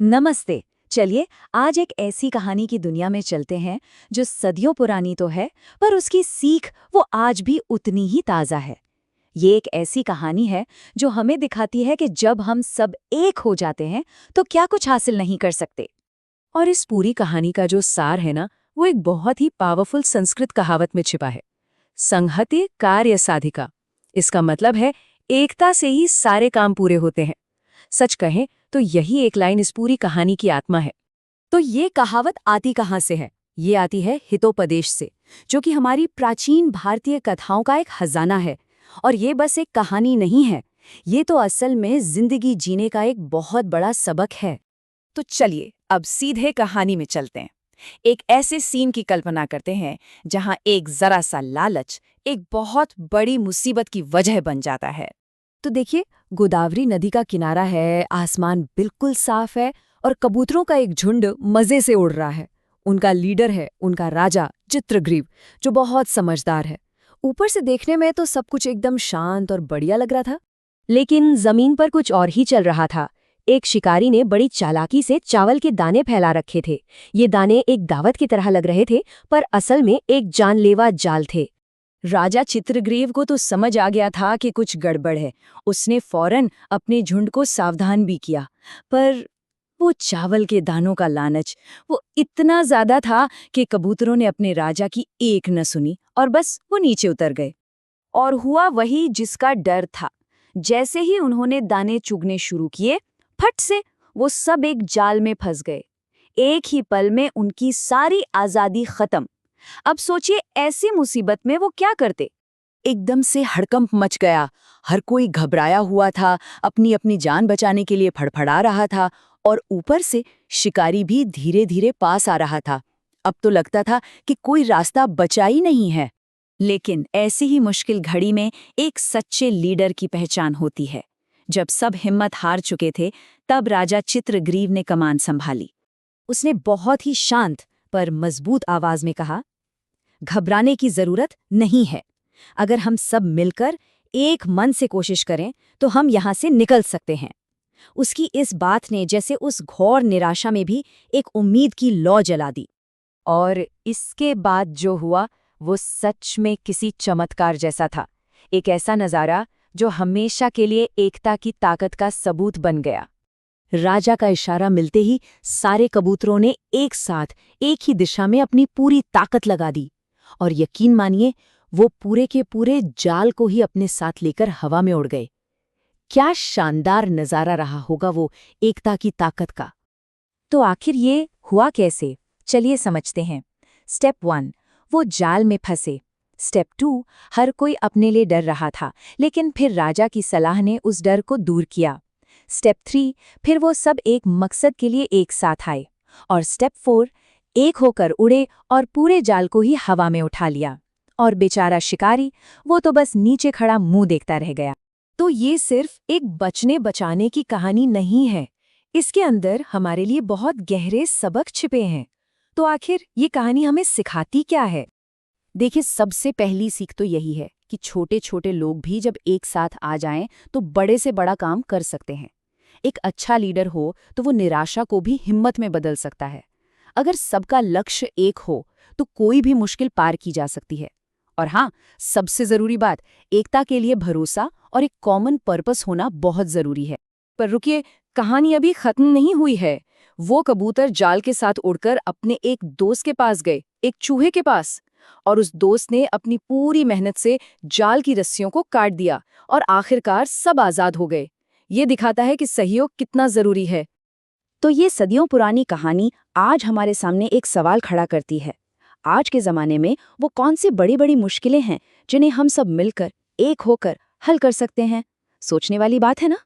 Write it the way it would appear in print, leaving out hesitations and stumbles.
नमस्ते। चलिए आज एक ऐसी कहानी की दुनिया में चलते हैं जो सदियों पुरानी तो है, पर उसकी सीख वो आज भी उतनी ही ताज़ा है। ये एक ऐसी कहानी है जो हमें दिखाती है कि जब हम सब एक हो जाते हैं तो क्या कुछ हासिल नहीं कर सकते। और इस पूरी कहानी का जो सार है ना, वो एक बहुत ही पावरफुल संस्कृत कहावत में छिपा है। संहति कार्य साधिका। इसका मतलब है एकता से ही सारे काम पूरे होते हैं। सच कहें तो यही एक लाइन इस पूरी कहानी की आत्मा है। तो ये कहावत आती कहाँ से है? ये आती है हितोपदेश से, जो कि हमारी प्राचीन भारतीय कथाओं का एक खजाना है। और ये बस एक कहानी नहीं है, ये तो असल में जिंदगी जीने का एक बहुत बड़ा सबक है। तो चलिए अब सीधे कहानी में चलते हैं। एक ऐसे सीन की कल्पना करते हैं जहां एक जरा सा लालच एक बहुत बड़ी मुसीबत की वजह बन जाता है। तो देखिए, गोदावरी नदी का किनारा है, आसमान बिल्कुल साफ है और कबूतरों का एक झुंड मजे से उड़ रहा है। उनका लीडर है उनका राजा चित्रग्रीव, जो बहुत समझदार है। ऊपर से देखने में तो सब कुछ एकदम शांत और बढ़िया लग रहा था, लेकिन जमीन पर कुछ और ही चल रहा था। एक शिकारी ने बड़ी चालाकी से चावल के दाने फैला रखे थे। ये दाने एक दावत की तरह लग रहे थे, पर असल में एक जानलेवा जाल थे। राजा चित्रग्रीव को तो समझ आ गया था कि कुछ गड़बड़ है। उसने फौरन अपने झुंड को सावधान भी किया, पर वो चावल के दानों का लालच वो इतना ज्यादा था कि कबूतरों ने अपने राजा की एक न सुनी और बस वो नीचे उतर गए। और हुआ वही जिसका डर था। जैसे ही उन्होंने दाने चुगने शुरू किए, फट से वो सब एक जाल में फंस गए। एक ही पल में उनकी सारी आजादी खत्म। अब सोचिए, ऐसी मुसीबत में वो क्या करते? एकदम से हड़कंप मच गया। हर कोई घबराया हुआ था, अपनी अपनी जान बचाने के लिए फड़फड़ा रहा था। और ऊपर से शिकारी भी धीरे धीरे पास आ रहा था। अब तो लगता था कि कोई रास्ता बचा ही नहीं है। लेकिन ऐसी ही मुश्किल घड़ी में एक सच्चे लीडर की पहचान होती है। जब सब हिम्मत हार चुके थे, तब राजा चित्रग्रीव ने कमान संभाली। उसने बहुत ही शांत पर मजबूत आवाज में कहा, घबराने की जरूरत नहीं है। अगर हम सब मिलकर एक मन से कोशिश करें तो हम यहाँ से निकल सकते हैं। उसकी इस बात ने जैसे उस घोर निराशा में भी एक उम्मीद की लौ जला दी। और इसके बाद जो हुआ वो सच में किसी चमत्कार जैसा था। एक ऐसा नज़ारा जो हमेशा के लिए एकता की ताकत का सबूत बन गया। राजा का इशारा मिलते ही सारे कबूतरों ने एक साथ एक ही दिशा में अपनी पूरी ताकत लगा दी। और यकीन मानिए, वो पूरे के पूरे जाल को ही अपने साथ लेकर हवा में उड़ गए। क्या शानदार नज़ारा रहा होगा वो एकता की ताकत का। तो आखिर ये हुआ कैसे? चलिए समझते हैं। स्टेप 1, वो जाल में फंसे। स्टेप 2, हर कोई अपने लिए डर रहा था, लेकिन फिर राजा की सलाह ने उस डर को दूर किया। स्टेप 3, फिर वो सब एक मकसद के लिए एक साथ आए। और स्टेप 4, एक होकर उड़े और पूरे जाल को ही हवा में उठा लिया। और बेचारा शिकारी, वो तो बस नीचे खड़ा मुंह देखता रह गया। तो ये सिर्फ एक बचने बचाने की कहानी नहीं है, इसके अंदर हमारे लिए बहुत गहरे सबक छिपे हैं। तो आखिर ये कहानी हमें सिखाती क्या है? देखिए, सबसे पहली सीख तो यही है कि छोटे छोटे लोग भी जब एक साथ आ जाएं तो बड़े से बड़ा काम कर सकते हैं। एक अच्छा लीडर हो तो वो निराशा को भी हिम्मत में बदल सकता है। अगर सबका लक्ष्य एक हो तो कोई भी मुश्किल पार की जा सकती है। और हाँ, सबसे जरूरी बात, एकता के लिए भरोसा और एक कॉमन पर्पस होना बहुत जरूरी है। पर रुकिए, कहानी अभी खत्म नहीं हुई है। वो कबूतर जाल के साथ उड़कर अपने एक दोस्त के पास गए, एक चूहे के पास। और उस दोस्त ने अपनी पूरी मेहनत से जाल की रस्सियों को काट दिया और आखिरकार सब आजाद हो गए। ये दिखाता है कि सहयोग कितना जरूरी है। तो ये सदियों पुरानी कहानी आज हमारे सामने एक सवाल खड़ा करती है। आज के ज़माने में वो कौन सी बड़ी बड़ी मुश्किलें हैं जिन्हें हम सब मिलकर एक होकर हल कर सकते हैं? सोचने वाली बात है ना।